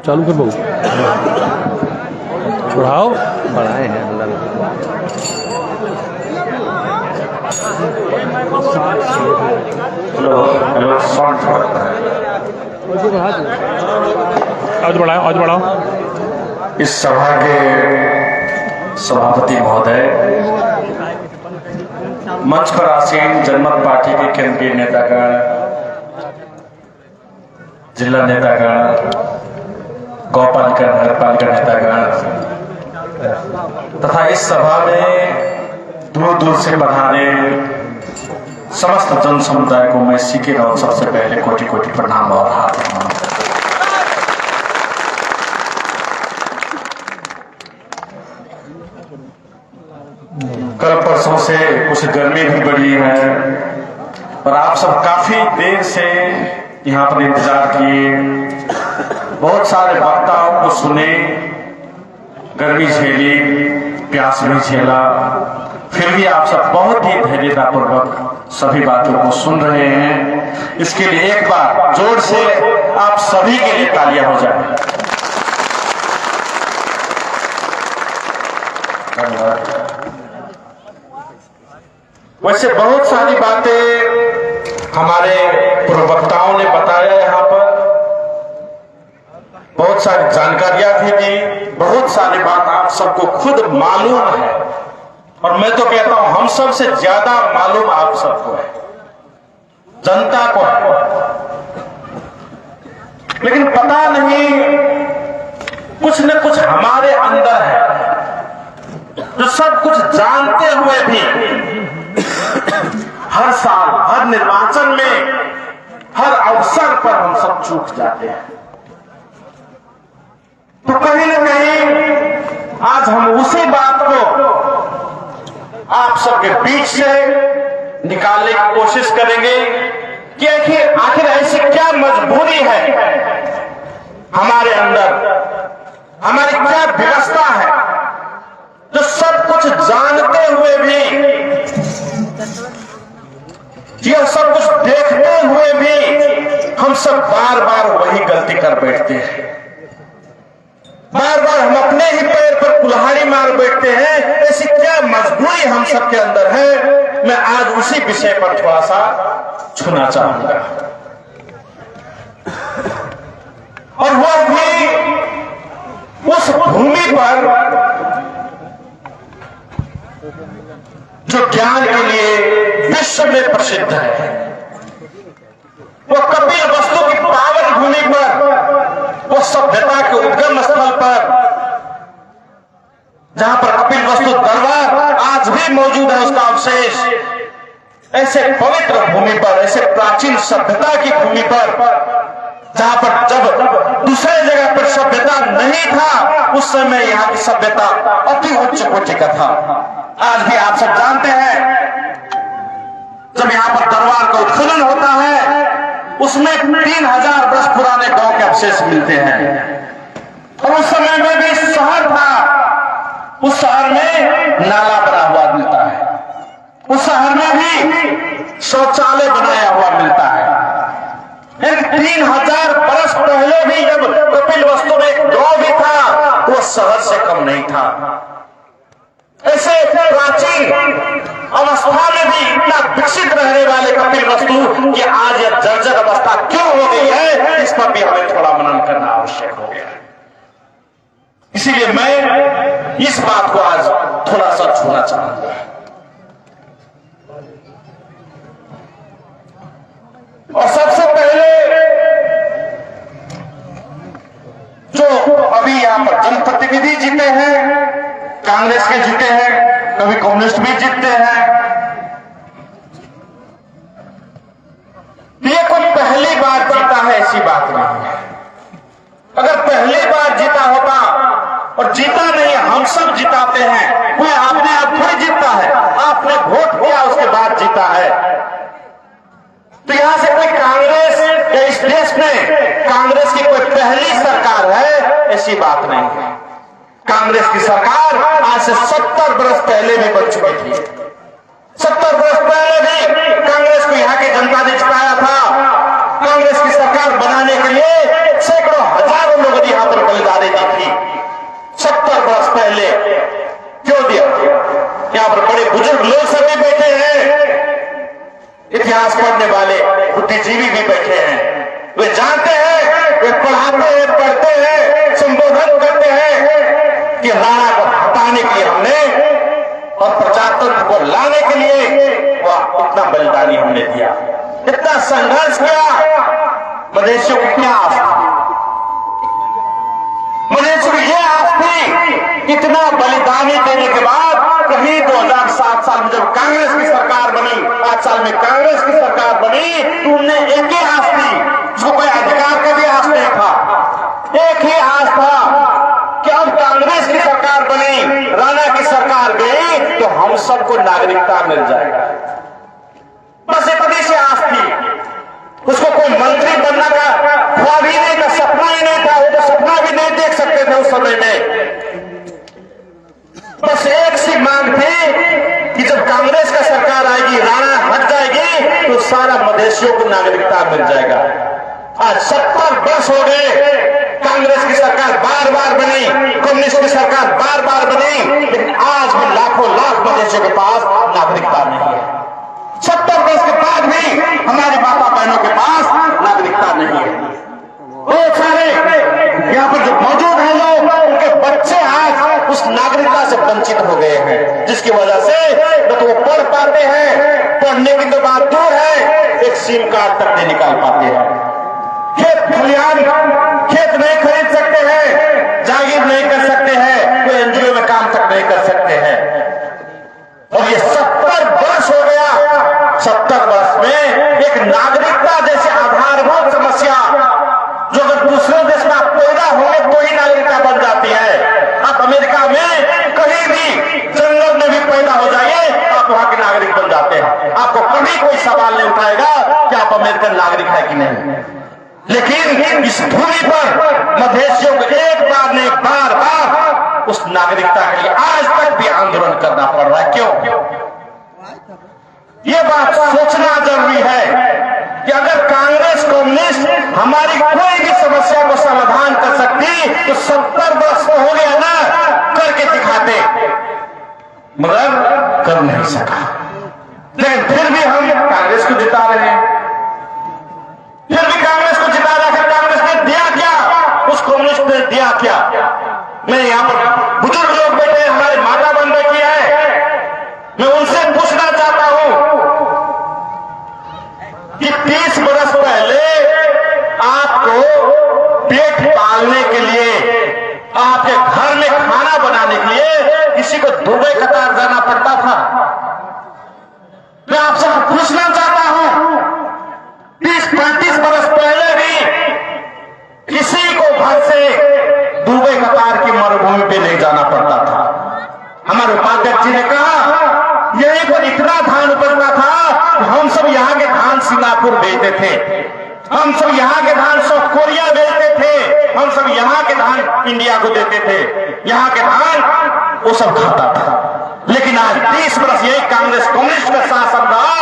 चालू कर बहु बढ़ाओ बढ़ाए हैं अल्लाह आज बढ़ाओ। इस सभा के सभापति महोदय, मंच पर आसीन जनमत पार्टी के केंद्रीय नेतागण, जिला नेतागण, गौपालिका नगरपालिका नेतागण तथा इस सभा में दूर दूर से पधारे समस्त जन समुदाय को मैं सीके राउत सबसे पहले कोटि कोटि प्रणाम और हार्दिक नमन। कल परसों से कुछ गर्मी भी बढ़ी है और आप सब काफी देर से यहाँ पर इंतजार किए, बहुत सारे वक्ताओं को सुने, गर्मी झेली, प्यास भी झेला, फिर भी आप सब बहुत ही धैर्यतापूर्वक सभी बातों को सुन रहे हैं। इसके लिए एक बार जोर से आप सभी के लिए तालियां हो जाए। वैसे बहुत सारी बातें हमारे पूर्ववक्ताओं ने बताया, यहाँ पर बहुत सारी जानकारियां भी दी, बहुत सारी बात आप सबको खुद मालूम है और मैं तो कहता हूं हम सबसे ज्यादा मालूम आप सबको है, जनता को है। लेकिन पता नहीं कुछ न कुछ हमारे अंदर है जो सब कुछ जानते हुए भी हर साल, हर निर्वाचन में, हर अवसर पर हम सब चूक जाते हैं। तो कहीं न कहीं आज हम उसी बात को आप सबके बीच से निकालने की कोशिश करेंगे कि आखिर ऐसी क्या मजबूरी है हमारे अंदर, हमारी क्या व्यवस्था है जो सब कुछ जानते हुए भी, यह सब कुछ देखते हुए भी हम सब बार बार वही गलती कर बैठते हैं, बार बार हम अपने ही पैर पर कुल्हाड़ी मार बैठते हैं। ऐसी क्या मजबूरी हम सबके अंदर है, मैं आज उसी विषय पर थोड़ा सा छूना चाहूंगा। और वह भी उस भूमि पर जो ज्ञान के लिए विश्व में प्रसिद्ध है, वो कपिल वस्तु की पावन भूमि पर, वो सभ्यता के उद्गम स्थल पर, जहां पर कपिल वस्तु दरबार आज भी मौजूद है, उसका अवशेष, ऐसे पवित्र भूमि पर, ऐसे प्राचीन सभ्यता की भूमि पर, जहां पर जब दूसरे जगह पर सभ्यता नहीं था, उस समय यहाँ की सभ्यता अति उच्च कोटि का था। आज भी आप सब जानते हैं, जब यहाँ पर दरबार का उत्खनन होता है, उसमें 3000 वर्ष पुराने गांव के अवशेष मिलते हैं। और उस समय में भी शहर था, उस शहर में नाला बना हुआ मिलता है, उस शहर में भी शौचालय बनाया हुआ मिलता है। 3000 वर्ष पहले भी जब कपिल वस्तु में एक गांव भी था, वो शहर से कम नहीं था। ऐसे प्राचीन अवस्था में भी इतना विकसित रहने वाले कपिल वस्तु कि आज यह जर्जर अवस्था क्यों हो गई है, इस पर भी हमें थोड़ा मनन करना आवश्यक हो गया। इसीलिए मैं इस बात को आज थोड़ा सा छूना चाहूंगा। और सबसे पहले जो अभी यहाँ पर जनप्रतिनिधि जीते हैं, कांग्रेस के जीते हैं, कभी कम्युनिस्ट भी जीतते हैं, ये कोई पहली बार जीता है ऐसी बात नहीं है। अगर पहली बार जीता होता, और जीता नहीं, हम सब जिताते हैं, कोई अपने आप थोड़ी जीतता है, आपने वोट किया उसके बाद जीता है। तो यहां से कोई कांग्रेस या इस देश में कांग्रेस की कोई पहली सरकार है ऐसी बात नहीं है। कांग्रेस की सरकार आज से 70 वर्ष पहले भी बन चुकी थी। 70 वर्ष पहले भी कांग्रेस को यहाँ की जनता ने जिताया था। इतिहास पढ़ने वाले बुद्धिजीवी भी बैठे हैं। वे जानते हैं, वे पढ़ाते हैं, पढ़ते हैं, संबोधन करते हैं कि राणा को हटाने के लिए हमने और प्रजातंत्र को लाने के लिए वह इतना बलिदानी हमने दिया, इतना संघर्ष किया। मदेशियों की क्या आस थी? मदेशियों की यह आस थी, इतना बलिदानी देने के बाद कहीं 2007 साल में जब कांग्रेस की सरकार बनी, 5 साल में कांग्रेस की सरकार बनी, तो उनने एक ही आस थी, जिसको कोई अधिकार का भी आस नहीं था, एक ही आस था कि अब कांग्रेस की सरकार बनी, राणा की सरकार गई तो हम सबको नागरिकता मिल जाएगा। बस इतनी सी आस थी। उसको कोई मंत्री बनना का ख्वाब ही नहीं था, सपना ही नहीं था, वो तो सपना भी नहीं देख सकते थे उस समय में। बस एक सी मांग थी कि जब कांग्रेस का सरकार आएगी, राणा हट जाएगी, तो सारा मधेशियों को नागरिकता मिल जाएगा। आज 70 वर्ष हो गए, कांग्रेस की सरकार बार बार बनी, कम्युनिस्ट की सरकार बार बार बनी, लेकिन आज भी लाखों लाख मधेशियों के पास नागरिकता नहीं है। 70 वर्ष के बाद भी हमारी माता बहनों के पास नागरिकता नहीं है। बहुत सारे यहाँ पर जो मौजूद हैं लोग, उनके बच्चे आज उस नागरिकता से वंचित हो गए हैं, जिसकी वजह से न तो वो पढ़ पाते हैं, पढ़ने की तो बात दूर है, एक सिम कार्ड तक नहीं निकाल पाते हैं, खेत खलिहान खेत नहीं खरीद सकते हैं, जागीर नहीं कर सकते हैं, कोई एनजीओ में काम तक नहीं कर सकते हैं। और ये 70 वर्ष हो गया। 70 वर्ष में एक नागरिकता जैसे आधारभूत समस्या, जो अगर दूसरे देश में आप पैदा होंगे तो ही नागरिकता बन जाती है। आप अमेरिका में कहीं भी जंगल में भी पैदा हो जाइए, आप वहां के नागरिक बन जाते हैं। आपको कभी कोई सवाल नहीं उठाएगा कि आप अमेरिकन नागरिक है कि नहीं। लेकिन इस भूमि पर मधेशियों को एक बार नहीं बार बार उस नागरिकता के लिए आज तक भी आंदोलन करना पड़ रहा है। क्यों? ये बात सोचना जरूरी है कि अगर कांग्रेस कम्युनिस्ट हमारी कोई भी समस्या को समाधान कर सकती तो 70 वर्ष तो हो गया ना, करके दिखाते, मगर कर नहीं सका। लेकिन फिर भी हम कांग्रेस को जिता रहे हैं, फिर भी कांग्रेस को जिता रहे हैं। कांग्रेस ने दिया क्या? उस कम्युनिस्ट ने दिया क्या? मैं यहाँ पर बुजुर्ग लोग बैठे हैं, हमारे माता बहन बैठी है, मैं उनसे पूछना चाहता हूं कि 30 वर्ष पहले आपको पेट पालने के लिए, आपके घर में खाना बनाने के लिए किसी को दुबई कतार जाना पड़ता था। मैं आपसे पूछना चाहता हूं, 30-35 वर्ष पहले भी किसी को घर से दुबई कतार की मरुभूमि पे नहीं जाना पड़ता था। हमारे उपाध्यक्ष जी ने कहा यहीं पर इतना धान उपजता था कि हम सब यहाँ के धान सिंगापुर भेजते थे, हम सब यहाँ के धान साउथ कोरिया भेजते थे, हम सब यहाँ के धान इंडिया को देते थे, यहाँ के धान वो सब खाता था। लेकिन आज 30 वर्ष यही कांग्रेस कम्युनिस्ट का शासन रहा,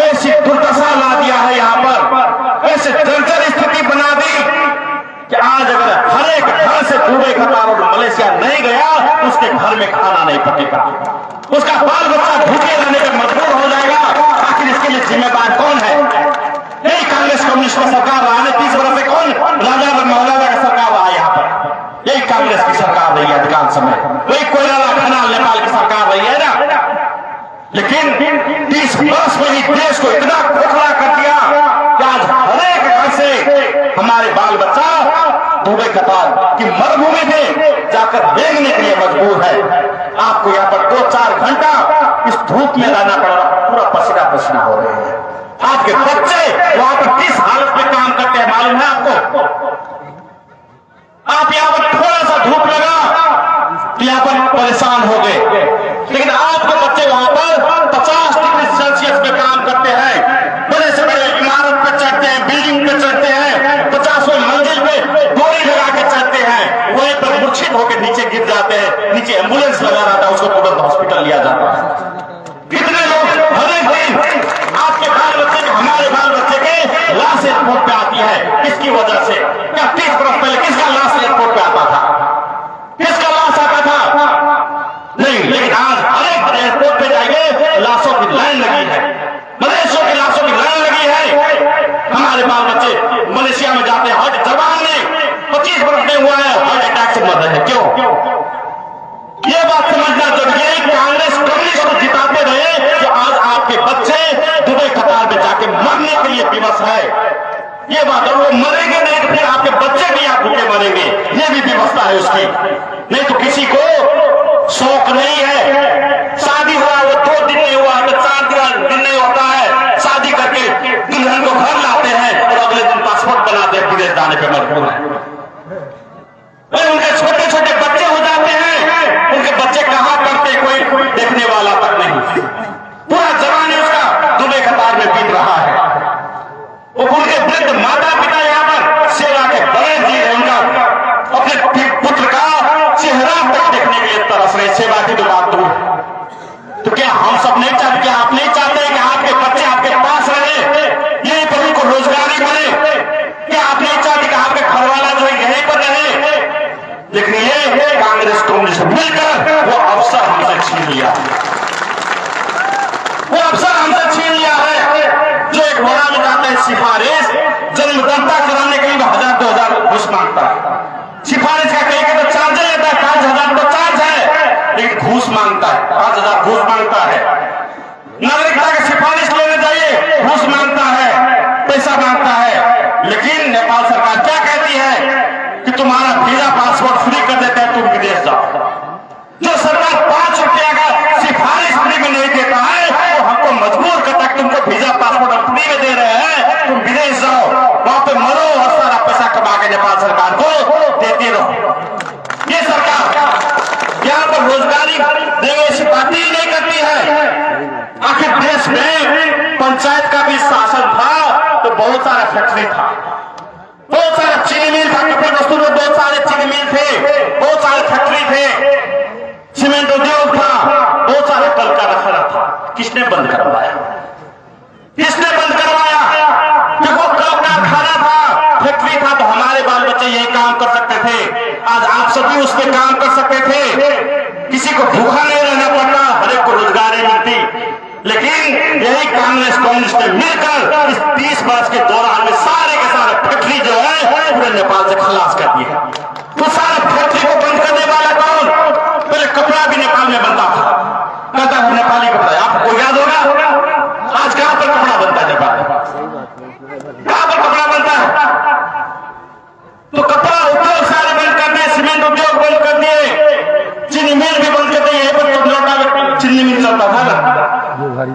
ऐसी दुर्दशा ला दिया है, यहाँ पर ऐसे जर्जर स्थिति बना दी कि आज अगर हर एक घर से दुबई कतार और मलेशिया नहीं गया तो उसके घर में खाना नहीं पकेगा, उसका बाल बच्चा भूखे रहने पर मजबूर हो जाएगा। आखिर इसके लिए जिम्मेदार कौन है? यही कांग्रेस कम्युनिस्ट का सरकार रहा है। 30 वर्ष से कौन राजा और मौलाना का सरकार रहा यहाँ पर? यही कांग्रेस की सरकार रही है अधिकांश समय, वही कोयला खनाल नेपाल की सरकार रही है ना। लेकिन 30 वर्ष में ही देश को इतना खोखला कर दिया कि आज हर एक घर से हमारे बाल बच्चा दुबई कतार की मरुभूमि में जाकर देखने के लिए मजबूर है। आपको यहाँ पर 2-4 घंटा इस धूप में रहना पड़ रहा, पूरा पसीना पसीना हो रहे हैं। आपके बच्चे वहां पर किस हालत में काम करते हैं मालूम है आपको? आप यहाँ पर थोड़ा सा धूप लगा तो यहाँ पर परेशान हो गए, लेकिन आपके बच्चे वहां पर 50 डिग्री सेल्सियस में काम करते हैं, बड़े से बड़े इमारत पे चढ़ते हैं, बिल्डिंग पे चढ़ते हैं, 50वें मंजिल पे डोरी लगा के चढ़ते हैं, वहीं पर मूर्छित होकर नीचे गिर जाते हैं, नीचे एम्बुलेंस लगा रहता है, उसको तुरंत हॉस्पिटल लिया जाता है। कितने लोग हर एक दिन आपके बाल बच्चे के, हमारे बाल बच्चे के लाश एयरपोर्ट पे आती है, किसकी वजह से? क्या 30 वर्ष पहले किसका लाश एयरपोर्ट पे आता था? किसका लाश आता था? नहीं। लेकिन आज हर एक एयरपोर्ट पे जाएंगे, लाशों की लाइन लगी है, मलेशिया की लाशों की के मरने के लिए विवश है। ये बात है, वो मरेंगे नहीं तो फिर आपके बच्चे भी आप भूखे मरेंगे, ये भी व्यवस्था है उसकी। नहीं तो किसी को शौक नहीं है, शादी हुआ वो 2 दिन नहीं हुआ तो 4 दिन नहीं होता है, शादी करके दुल्हन को घर लाते हैं और अगले दिन पासपोर्ट बनाते हैं, विदेश जाने पर मजबूर है। उनके छोटे छोटे बच्चे हो जाते हैं, उनके बच्चे कहां पढ़ते कोई देखने वाला तक नहीं। पूरा जवानी उसका दूल्हे कतार में बीत रहा है। वो उनके वृद्ध माता पिता यहाँ पर सेवा के बड़े जी रहे, उनका अपने पुत्र का चेहरा तक देखने के लिए तरस रहे, सेवा की तो बात दूर। तो क्या हम सब नहीं चाहते, क्या आप नहीं चाहते कि आपके बच्चे आपके पास रहे, यहीं पर उनको रोजगारी मिले? क्या आप नहीं चाहते कि आपके घर वाला जो यहीं पर रहे? लेकिन ये कांग्रेस कम्युनिस्ट मिलकर वो अवसर हमसे छीन लिया, वो अवसर हमसे छीन लिया है। जो एक बड़ा बताते हैं सिफारिश जन्मदाता कराने के लिए 1000-2000 घूस मांगता है। सिफारिश का कहीं तो चार्ज लेता है, 5000 तो चार्ज है, लेकिन घूस मांगता है, 5000 घूस मांगता है। नागरिकता की सिफारिश लेने जाइए, घूस मांगता है, पैसा मांगता है। लेकिन नेपाल सरकार क्या कहती है कि तुम्हारा वीजा पासपोर्ट फ्री कर देते हैं, तुम विदेश जाओ। जो सरकार 5 रुपया का सिफारिश फ्री में नहीं देता है, वो हमको मजबूर करता है, तुमको वीजा पासपोर्ट हम फ्री में दे रहे हैं, तुम विदेश जाओ, वहां पे मरो और सारा पैसा कमा के नेपाल सरकार को देती रहो। ये सरकार यहाँ पर रोजगारी देने ऐसी बातें ही नहीं करती है। आखिर देश में पंचायत का भी शासन था तो बहुत सारा फैक्ट्री था, बहुत सारे चीनी मिल था, कपड़े वस्तु में बहुत सारे चीनी मिल थे, बहुत सारे फैक्ट्री थे, सीमेंट उद्योग था, बहुत सारे कल कारखाना था। किसने बंद करवाया? किसने बंद करवाया? कि वो कल कारखाना था, फैक्ट्री था, तो हमारे बाल बच्चे यही काम कर सकते थे। आज आप सभी उस पर काम कर सकते थे, किसी को भूखा नहीं रहना पड़ता, हर एक को रोजगारी मिलती। लेकिन यही कांग्रेस कम्युनिस्ट ने मिलकर इस 30 वर्ष के दौरान में सारे के सारे फैक्ट्री जो है पूरे नेपाल से खलास कर दिए। तो सारे फैक्ट्री को बंद करने वाला कौन? पहले कपड़ा भी नेपाल में बनता था, कहता है नेपाली कपड़ा, आपको याद होगा। आज कहां पर कपड़ा बनता है नेपाल में? कहां पर कपड़ा बनता है? तो कपड़ा उद्योग सारे बंद कर दिए, सीमेंट उद्योग बंद कर दिए, चीनी मिल भी बंद कर दिए। यहीं पर तो लोटा चीनी मिल चलता था ना, वो भी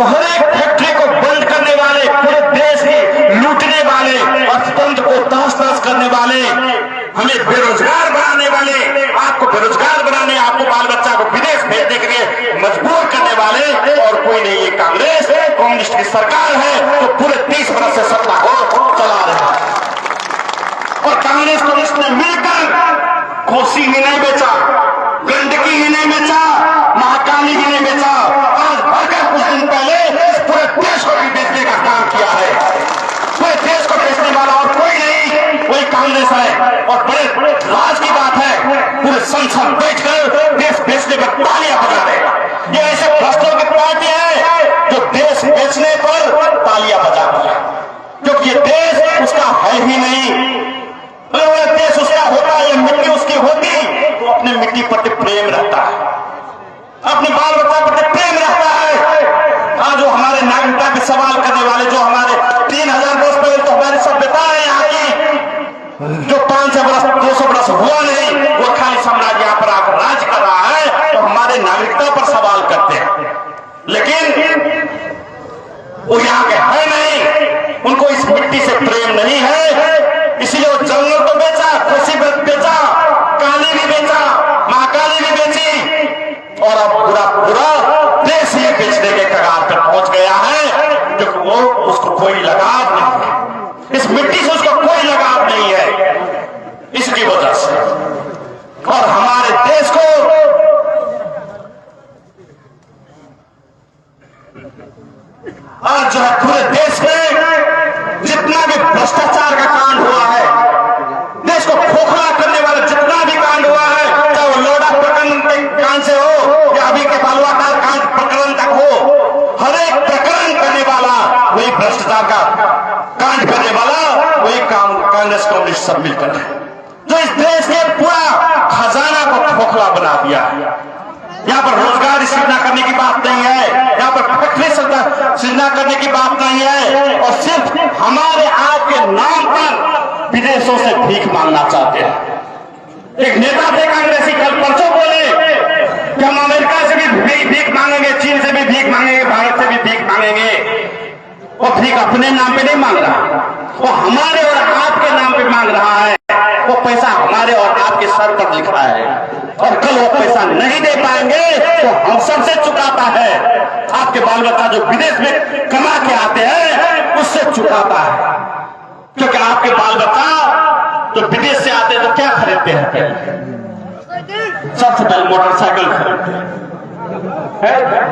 हर एक फैक्ट्री को बंद करने वाले, पूरे देश की लूटने वाले, अर्थतंत्र को तहस-नहस करने वाले, हमें बेरोजगार बनाने वाले, आपको बेरोजगार बनाने, आपको बाल बच्चा को विदेश भेजने के लिए मजबूर करने वाले और कोई नहीं, ये कांग्रेस कम्युनिस्ट की सरकार है तो पूरे 30 वर्ष से सत्ता को चला रहा है। और कांग्रेस कम्युनिस्ट ने मिलकर कोसी ही नहीं बेचा, गंडकी ही नहीं बेचा, महाकाली ही नहीं बेचा, आज भरकर कुछ दिन पहले इस पूरे देश को भी बेचने का काम किया है। पूरे देश को बेचने वाला और कोई नहीं, वही कांग्रेस है। और बड़े राज की बात है, पूरे संसद बैठकर देश बेचने पर तालियां बजा देगा। ये ऐसे भ्रष्टों की पार्टी है जो देश बेचने पर तालियां बजाती है, क्योंकि ये देश उसका है ही नहीं। अगर देश उसका होता, ये मिट्टी उसकी होती तो अपने मिट्टी प्रति प्रेम रहता है, अपने बाल बच्चा प्रति प्रेम रहता है। आज जो हमारे नागरिकता पे सवाल करने वाले, जो हमारे 3000 वर्ष पहले तो हमारी सभ्यता है यहाँ की, जो 500 वर्ष 200 वर्ष हुआ नहीं, वो खाली साम्राज्य यहाँ पर आकर राज कर रहा है, तो हमारे नागरिकता पर सवाल करते हैं। लेकिन वो यहाँ के है नहीं, उनको इस मिट्टी से प्रेम नहीं है, इसलिए वो जंगल तो बेचा, कोसी बेचा, काली भी बेचा, महाकाली भी बेची, और अब पूरा देश ही बेचने के कगार पर पहुंच गया है, क्योंकि वो उसको कोई लगाव नहीं है, इस मिट्टी से उसको कोई लगाव नहीं है, इसकी वजह से। और हमारे देश को आज जो है पूरे देश में जितना भी भ्रष्टाचार का कांड हुआ है, देश को खोखला करने वाला जितना भी कांड हुआ है, चाहे वो लोडा प्रकरण के कांड से हो या अभी के बालुआटार कांड प्रकरण तक हो, हर एक प्रकरण करने वाला वही भ्रष्टाचार का कांड करने वाला वही कांग्रेस कम्युनिस्ट सब मिलकर है, जो इस देश के पूरा खजाना को खोखला बना दिया। यहाँ पर रोजगार सृजना करने की बात नहीं है, यहाँ पर फैक्ट्री सृजना करने की बात नहीं है, और सिर्फ हमारे आपके नाम पर विदेशों से भीख मांगना चाहते हैं। एक नेता थे कांग्रेसी, कल परसों बोले कि हम अमेरिका से भी भीख मांगेंगे, चीन से भी भीख मांगेंगे, भारत से भी भीख मांगेंगे। वो भीख अपने नाम पे नहीं मांग रहा, वो हमारे और आपके नाम पे मांग रहा है। वो पैसा हमारे और आपके सर पर लिखा है, और कल वो पैसा नहीं दे पाएंगे तो हम सबसे चुकाता है। आपके बाल बच्चा जो विदेश में कमा के आते हैं उससे चुकाता है, क्योंकि आपके बाल बच्चा जो विदेश से आते हैं तो क्या खरीदते हैं? सबसे पहले मोटरसाइकिल खरीदते हैं।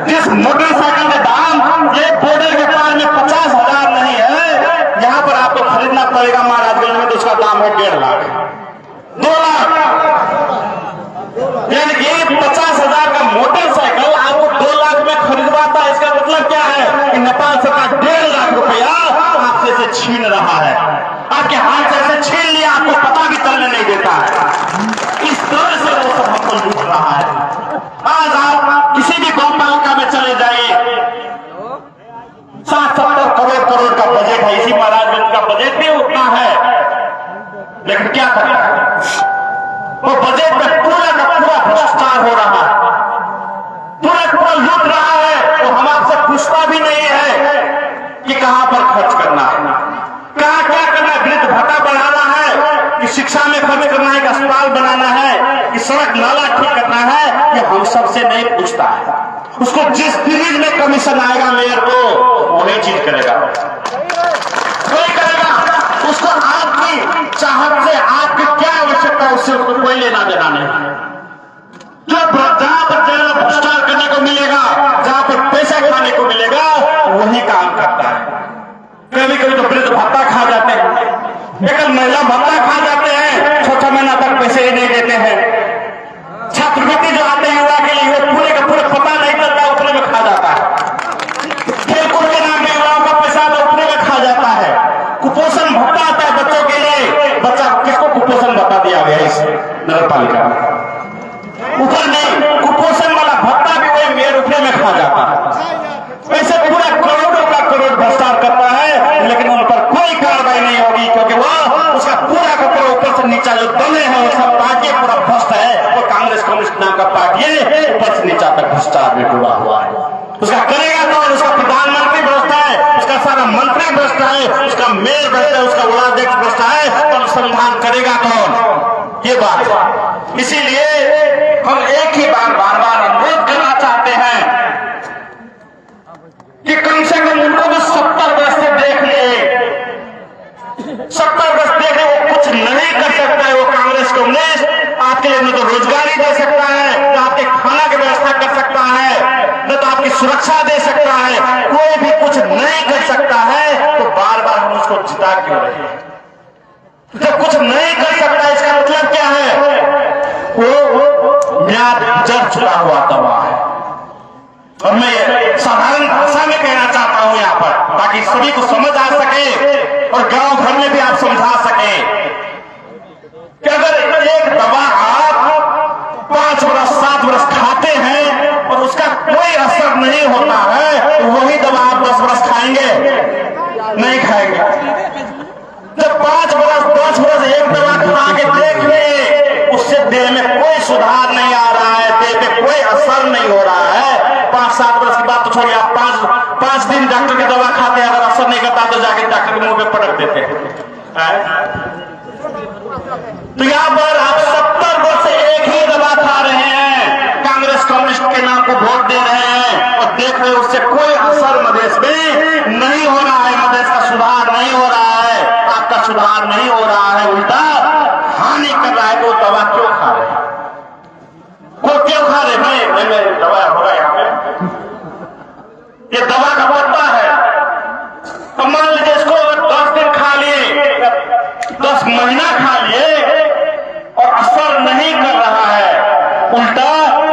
जिस मोटरसाइकिल का दाम ये बॉर्डर के पार में 50,000 नहीं है, यहाँ पर आपको खरीदना पड़ेगा महाराजगंज में, तो उसका दाम है 1.5 लाख 2 लाख। यानी कि 50,000 का मोटरसाइकिल आपको 2 लाख में खरीदवाता है। इसका मतलब क्या है कि नेपाल सरकार 1.5 लाख रुपया आपसे से छीन रहा है, आपके हाथ से छीन लिया, आपको पता भी चलने नहीं देता है। इस तरह से वो सब हमको लूट रहा है। आज आप किसी भी गौपालिका में चले जाइए, 60-70 करोड़ का बजट है, इसी महाराजगंज का बजट भी उतना है, लेकिन क्या करता है वो बजट में पूरा का पूरा भ्रष्टाचार हो रहा है, पूरा लूट रहा है। तो हम आपसे पूछता भी नहीं है कि कहां पर खर्च करना है, कहां क्या करना है, वृद्ध भत्ता बढ़ाना है कि शिक्षा में खर्च करना है, कि अस्पताल बनाना है, कि सड़क नाला ठीक करना है, ये हम सबसे नहीं पूछता है। उसको जिस चीज में कमीशन आएगा मेयर को वही चीज करेगा, वही करेगा। उसको आपकी चाहत से, आपकी क्या आवश्यकता है, उससे उसको कोई लेना देना नहीं। जो जहां पर भ्रष्टाचार करने को मिलेगा, जहां पर पैसा खाने को मिलेगा, वही काम करता है। कभी कभी तो वृद्ध भत्ता खा जाते हैं, एकल महिला भत्ता खा जाते हैं, 6 महीना तक पैसे ही नहीं देते हैं। छात्रवृत्ति जो आते हैं युवा के लिए, वो पूरे का पूरे पता नहीं चलता, उतने में खा जाता है। खेलकूद के नाम पे युवाओं का पैसा तो उतने में खा जाता है। कुपोषण भत्ता आता है बच्चों के लिए, बच्चा किसको कुपोषण भत्ता दिया गया इस नगर पालिका में? ऊपर नहीं, कुपोषण वाला भत्ता भी वही मेयर उठने में खा जाता है। ऐसे पूरा करोड़ों का करोड़ भ्रष्टाचार करता है, लेकिन उन पर कोई कार्रवाई नहीं होगी, क्योंकि वो उसका पूरा का पूरा ऊपर से नीचा जो दमे है, उसका पार्टी पूरा भ्रष्ट है। वो कांग्रेस कम्युनिस्ट नाम का पार्टी है, ऊपर से नीचा तक भ्रष्टाचार में डूबा हुआ है। उसका करेगा कौन? उसका प्रधानमंत्री भ्रष्ट है, उसका सारा मंत्री भ्रष्ट है, उसका मेयर भ्रष्ट है, उसका उपाध्यक्ष भ्रष्ट है, तो अनुसंधान करेगा कौन? ये बात। इसीलिए हम एक ही बार बार अनुरोध करना चाहते हैं कि कम से कम उनको भी 70 वर्ष से देख लिए, 70 वर्ष देखे, वो कुछ नहीं कर सकता है। वो कांग्रेस कम्युनिस्ट आपके लिए न तो रोजगारी दे सकता है, न आपके खाना की व्यवस्था कर सकता है, न तो आपकी सुरक्षा दे सकता है, कोई भी कुछ नहीं कर सकता है। तो बार बार हम उसको जिता क्यों रहे? जब कुछ नहीं कर सकता, इसका मतलब क्या है? वो म्याद जड़ चुका हुआ दवा है। और मैं साधारण भाषा में कहना चाहता हूं यहाँ पर, ताकि सभी को समझ आ सके और गांव घर में भी आप समझा सके कि अगर एक दवा आप 5 वर्ष 7 वर्ष खाते हैं और उसका कोई असर नहीं होता है, तो वही दवा आप 10 वर्ष खाएंगे? नहीं खाएंगे। जब 5 वर्ष 10 वर्ष एक दवा खा के देख ले, उससे देह में कोई सुधार नहीं आ रहा है, देह में कोई असर नहीं हो रहा है, 5-7 वर्ष की बात तो छोड़िए, आप 5 दिन डॉक्टर की दवा खाते हैं, अगर असर नहीं करता तो जाके डॉक्टर के मुंह पे पटक देते हैं। तो यहाँ पर आप 70 वर्ष से एक ही दवा खा रहे हैं, कांग्रेस कम्युनिस्ट के नाम को वोट दे रहे हैं, और देख रहे उससे कोई असर मधेश में नहीं हो रहा है, मधेश का सुधार नहीं हो रहा है, आपका सुधार नहीं हो रहा है, उल्टा हानि कर रहा है। तो दवा क्यों खा रहे हैं? वो क्यों खा रहे भाई? दवा होगा यहाँ पे, ये दवा का पत्ता है। अब मान लीजिए इसको 10 दिन खा लिए, 10 महीना खा लिए और असर नहीं कर रहा है, उल्टा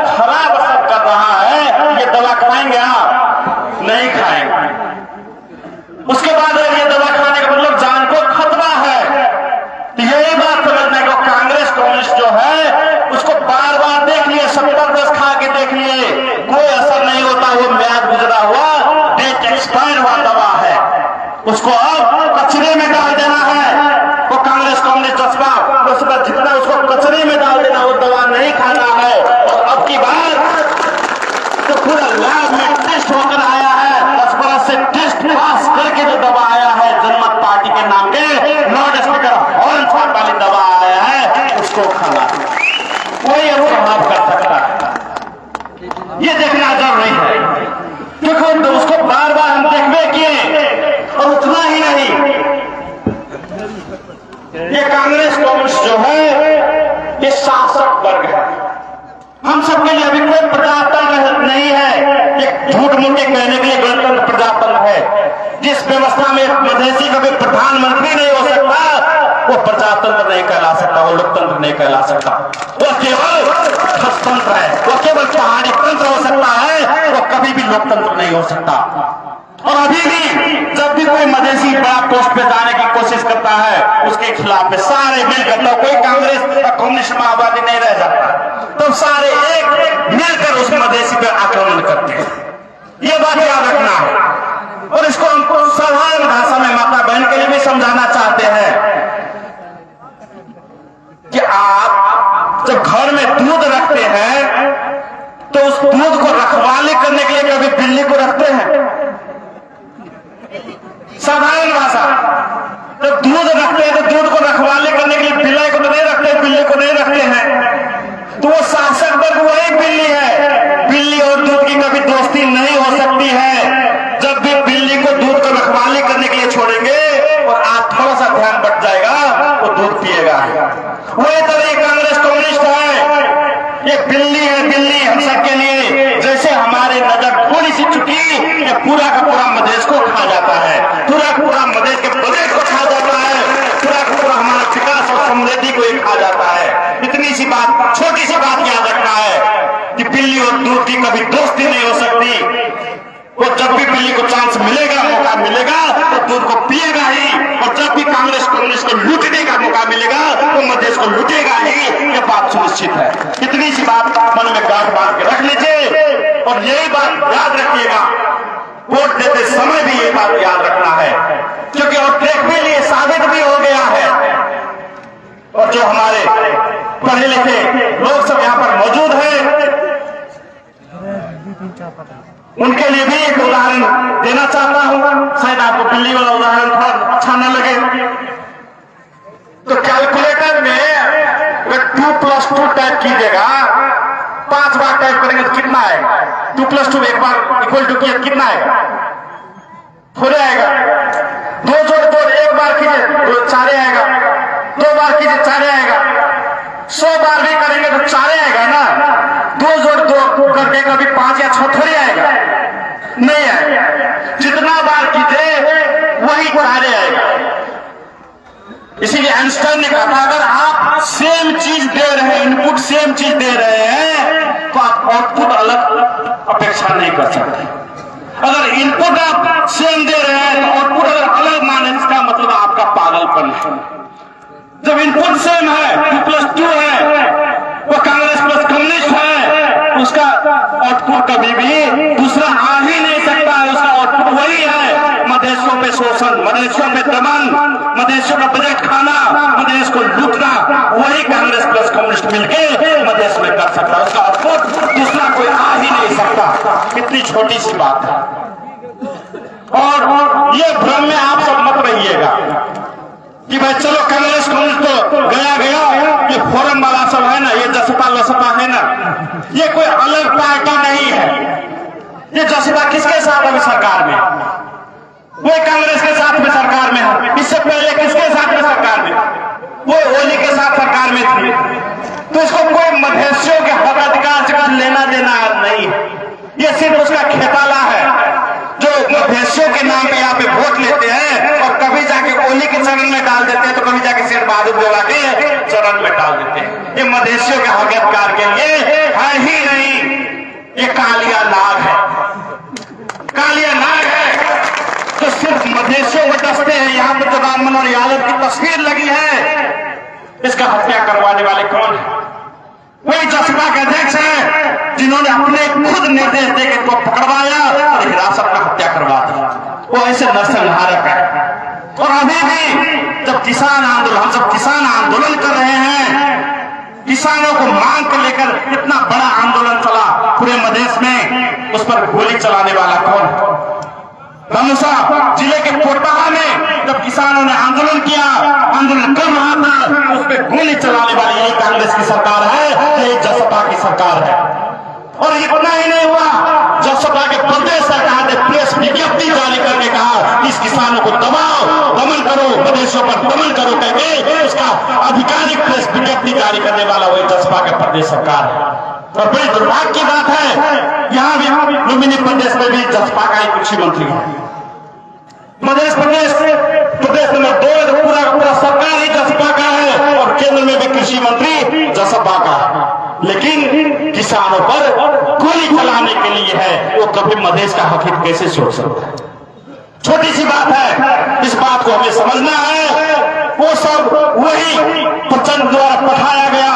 खराब असर कर रहा है, ये दवा खाएंगे आप? नहीं खाएंगे। उसके बाद अगर ये दवा खाने का मतलब जान को खतरा है, तो यही बात समझना है कि कांग्रेस कम्युनिस्ट जो है उसको बार बार देख लिए, 70 वर्ष खा के देख लिए, उसको अब कचरे में डाल देना है। वो कांग्रेस कम्युनिस्ट जसपा उसका जितना उसको कचरे में डाल देना, वो दवा नहीं खाना है। और अब की बार तो पूरा लैब में टेस्ट होकर आया है, 10 बरस से टेस्ट पास करके जो दवा आया है, जनमत पार्टी के नाम के लाउड स्पीकर हॉर्न छाप वाली दवा आया है, उसको खाना कोई अब खराब कर सकता है। ये देखना जरूरी है, क्योंकि तो उसको बार बार हम देखने किए। और उतना ही नहीं, ये कांग्रेस कम्युनिस्ट जो है ये शासक वर्ग है। हम सबके लिए अभी कोई प्रजातंत्र नहीं है, एक झूठ मूठ कहने के लिए गणतंत्र प्रजातंत्र है। जिस व्यवस्था में मधेसी का भी प्रधानमंत्री नहीं हो सकता, वो प्रजातंत्र नहीं कहला सकता, वो लोकतंत्र नहीं कहला सकता, वो केवल खसतंत्र है, वो केवल पहाड़ी तंत्र हो सकता है, वो कभी भी लोकतंत्र नहीं हो सकता। और अभी भी जब भी कोई मधेसी बड़ा पोस्ट पे जाने की कोशिश करता है, उसके खिलाफ में सारे मिलकर, तो कोई कांग्रेस कम्युनिस्ट माओवादी नहीं रह जाता, तो सारे एक मिलकर उस मधेसी पर आक्रमण करते हैं। ये बात याद रखना है। और इसको हमको साधारण भाषा में माता बहन के लिए भी समझाना चाहते हैं कि आप जब घर में दूध रखते हैं तो उस दूध को रखवाली करने के लिए कभी बिल्ली को रखते हैं? साधारण भाषा, जब दूध रखते हैं तो दूध को रखवाली करने के लिए बिल्ली को तो नहीं रखते, बिल्ली को नहीं रखते हैं। तो वो शासक वर्ग वही बिल्ली है। बिल्ली और दूध की कभी दोस्ती नहीं हो सकती है। जब भी बिल्ली को दूध को रखवाली करने के लिए छोड़ेंगे और आप थोड़ा सा ध्यान बट जाएगा, वो दूध पिएगा। वही तरह कांग्रेस कम्युनिस्ट है, ये बिल्ली है, बिल्ली हम सबके लिए। जैसे हमारे नजर थोड़ी सी चुकी, ये पूरा का पूरा मधेश को खा जाता है, पूरा पूरा मधेश के प्रदेश को खा जाता है, पूरा का पूरा हमारा विकास और समृद्धि को ही खा जाता है। इतनी सी बात, छोटी सी बात याद रखना है कि बिल्ली और दूध की कभी दोस्ती नहीं हो सकती। वो जब भी बिल्ली को चांस मिलेगा, मौका मिलेगा, तो दूध को पिएगा ही। और जब भी कांग्रेस कम्युनिस्ट को लूटने का मौका मिलेगा, तो मधेश को लूटेगा ही। ये बात सुनिश्चित है। इतनी सी बात मन में गांठ बांध के रख लीजिए। और यही बात याद रखिएगा, वोट देते समय भी ये बात याद रखना है, क्योंकि और देखने लिए साबित भी हो गया है। और जो हमारे पढ़े लिखे लोग सब यहाँ पर मौजूद हैं, उनके लिए भी एक उदाहरण देना चाहता हूं। शायद आपको बिल्ली वाला उदाहरण थोड़ा अच्छा न लगे, तो कैलकुलेटर में अगर 2+2 टाइप कीजिएगा, 5 बार टाइप करेंगे तो कितना आएगा? 2+2 एक बार इक्वल टू किया कितना आएगा? 4 आएगा। 2 जोड़ 2 एक बार कीजिए तो 4 आएगा, 2 बार कीजिए 4 आएगा, 100 बार भी करेंगे तो 4 आएगा ना। 2 जोड़ 2 करके कभी 5 या 6 थोड़ी आएगा, नहीं आएगा। जितना बार कीजिए वही 4 आएगा। इसीलिए आइंस्टाइन ने कहा था, अगर आप सेम चीज दे रहे हैं, इनपुट सेम चीज दे रहे हैं, तो आप आउटपुट अलग अपेक्षा नहीं कर सकते। अगर इनपुट आप सेम दे रहे हैं तो आउटपुट अगर अलग माने, इसका मतलब आपका पागलपन है। जब इनपुट सेम है, 2+2 है, वो कांग्रेस प्लस कम्युनिस्ट है, उसका आउटपुट कभी भी दूसरा आ ही नहीं सकता है। उसका आउटपुट वही है, मधेशियों पे शोषण, मधेशियों पे दमन, मधेशियों का बजट खाना, मधेश को लूटना, वही कांग्रेस प्लस कम्युनिस्ट मिलके मधेश में कर सकता है। उसका आउटपुट दूसरा कोई आ ही नहीं सकता। इतनी छोटी सी बात है। और ये भ्रम में आप सब मत रहिएगा कि भाई चलो कांग्रेस कम्युनिस्ट तो गया, ये फोरम वाला सब है ना, ये जसपा लसपा है ना, ये कोई अलग पार्टी नहीं है। ये जसपा किसके साथ अभी सरकार में? वो कांग्रेस के साथ में सरकार में है। इससे पहले किसके साथ में सरकार में? वो ओली के साथ सरकार में थी। तो इसको कोई मधेशियों के हक अधिकार से लेना देना नहीं है। ये सिर्फ उसका खेताला है जो मधेशियों के नाम पे यहाँ पे वोट लेते हैं और कभी जाके ओली के चरण में डाल देते हैं, तो कभी जाके शेर बहादुर जोड़ा के चरण में डाल देते हैं। ये मधेशियों के हक अधिकार के लिए है ही नहीं। ये कालिया नाग है, कालिया नाग है जो सिर्फ मधेशियों को डसते हैं। यहाँ पर जो राम मनोहर यादव की तस्वीर लगी है, इसका हत्या करवाने वाले कौन है? वही जसपा के अध्यक्ष है जिन्होंने अपने खुद निर्देश देकर को पकड़वाया और हिरासत में हत्या करवा दी। वो ऐसे नरसंहारक है। और अभी भी जब किसान आंदोलन, हम सब किसान आंदोलन कर रहे हैं, किसानों को मांग को लेकर इतना बड़ा आंदोलन चला पूरे मधेश में, उस पर गोली चलाने वाला कौन? धनुषा जिले के पोटाहा में जब किसानों ने आंदोलन किया, आंदोलन कर रहा था, उस पर गोली चलाने वाली यही कांग्रेस की सरकार है, यही जसपा की सरकार है। और इतना ही नहीं हुआ, जसपा के प्रदेश सरकार ने प्रेस विज्ञप्ति जारी करके कहा कि इस किसानों को दबाओ, दमन करो, प्रदेशों पर दमन करो करके उसका आधिकारिक प्रेस विज्ञप्ति जारी करने वाला वही जसपा के प्रदेश सरकार है। और बड़ी दुर्भाग्य की बात है, यहाँ भी लुम्बिनी प्रदेश में भी जसपा का ही कृषि मंत्री है। मध्य प्रदेश नंबर 2 पूरा सरकार ही जसपा का है और केंद्र में भी कृषि मंत्री जसपा का है। लेकिन किसानों पर गोली चलाने के लिए है, वो कभी मधेश का हक हित कैसे सोच सकता है? छोटी सी बात है, इस बात को हमें समझना है। वो सब वही प्रचंड द्वारा पठाया गया,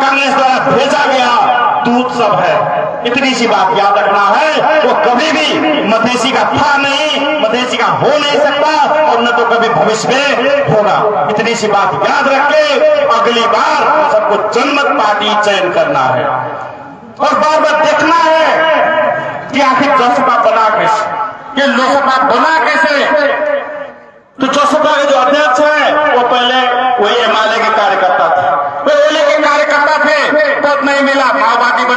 कांग्रेस द्वारा भेजा गया दूध सब है। इतनी सी बात याद रखना है, वो कभी भी मधेसी का था नहीं, मधेसी का हो नहीं सकता और न तो कभी भविष्य में होगा। इतनी सी बात याद रख के अगली बार सबको जनमत पार्टी चयन करना है और बार बार देखना है कि आखिर जसपा बना कैसे, ये लोकसभा बना कैसे।